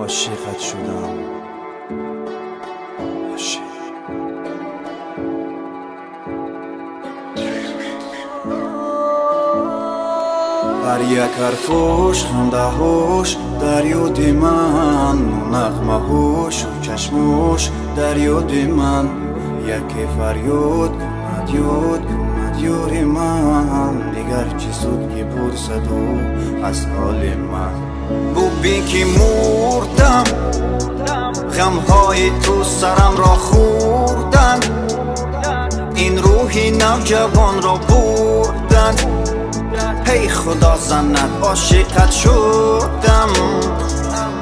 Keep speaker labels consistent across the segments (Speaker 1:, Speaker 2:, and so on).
Speaker 1: عاشقت شدم عاشق. هر یک حرفوش خنده هوش در یاد من، نغمه هوش و چشموش در یاد من، یکی فریاد کند یاد کند یار من، دیگر چی سود که پرسد او از حال من. ببین که مردم غمهای تو سرم را خوردن، این روحی نوجوان را بردن. ای خدا زند عاشقت شدم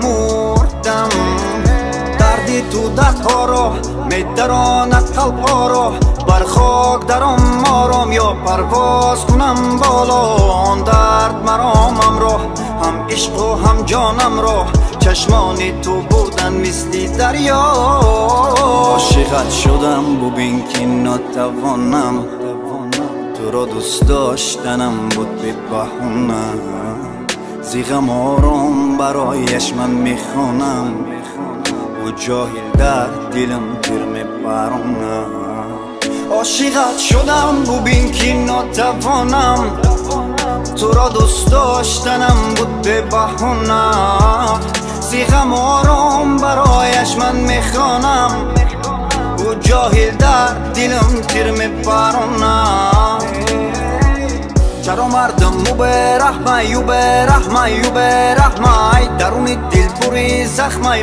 Speaker 1: مردم. دردی تو دردها را میدراند قلبها را، بر خاک درم آرام یا پرواز کنم بالا. آن درد مرامم را هم عشق و هم جانم را، چشمانی تو بودن مثل دریا. عاشقت شدم ببین که ناتوانم، تو را دوست داشتنم بود به بهونه. زیغم آرام برایش من میخوانم، و جاهل در دلم تیر میبرونه. عاشقت شدم ببین که ناتوانم، تو را دوست داشتنم بود به بهونه. زیغم آرام برایش من میخوانم، و جاهل در دلم تیر میبرونه. چرا مردم مو به رحمه یو به رحمه یو به رحمه، درون دل پوری زخمه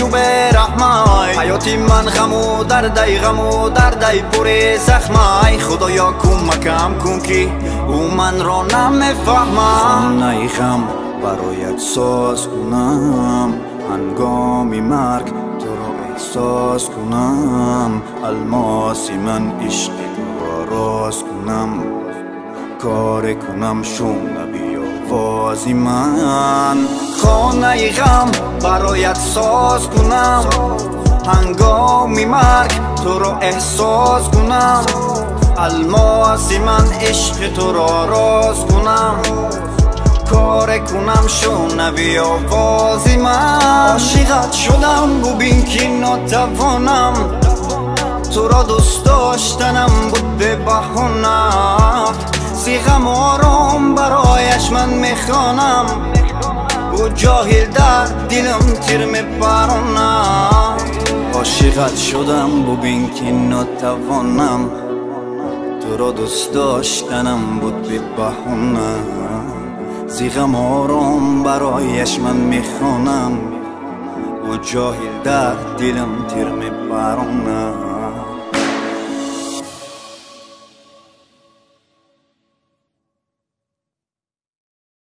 Speaker 1: یو به رحمه. حیاتی من غم و درده پوری زخمه. خدایا کمکم کن که او من را نمیفهمه. خانه غم برایت ساز کنم، هنگامی مرگ تو را احساس کنم. الماسی من عشق تو را راز کنم، کار کنم شنوی آوازی من. خانه غم برایت ساز کنم، هنگامی مرگ تو را احساس کنم. الماسی من عشق تو را راز کنم، کار کنم شنوی آوازی من. عاشقت شدم ببین که ناتوانم، تو را دوست داشتنم بود به بهونه. زیغم آرام برایش من میخوانم، و جاهل در دلم تیر میبرونه. عاشقت شدم ببین که ناتوانم، تو را دوست داشتنم بود به بهونه. زیغم آرام برایش من میخوانم، و جاهل در دلم تیر میبرونه.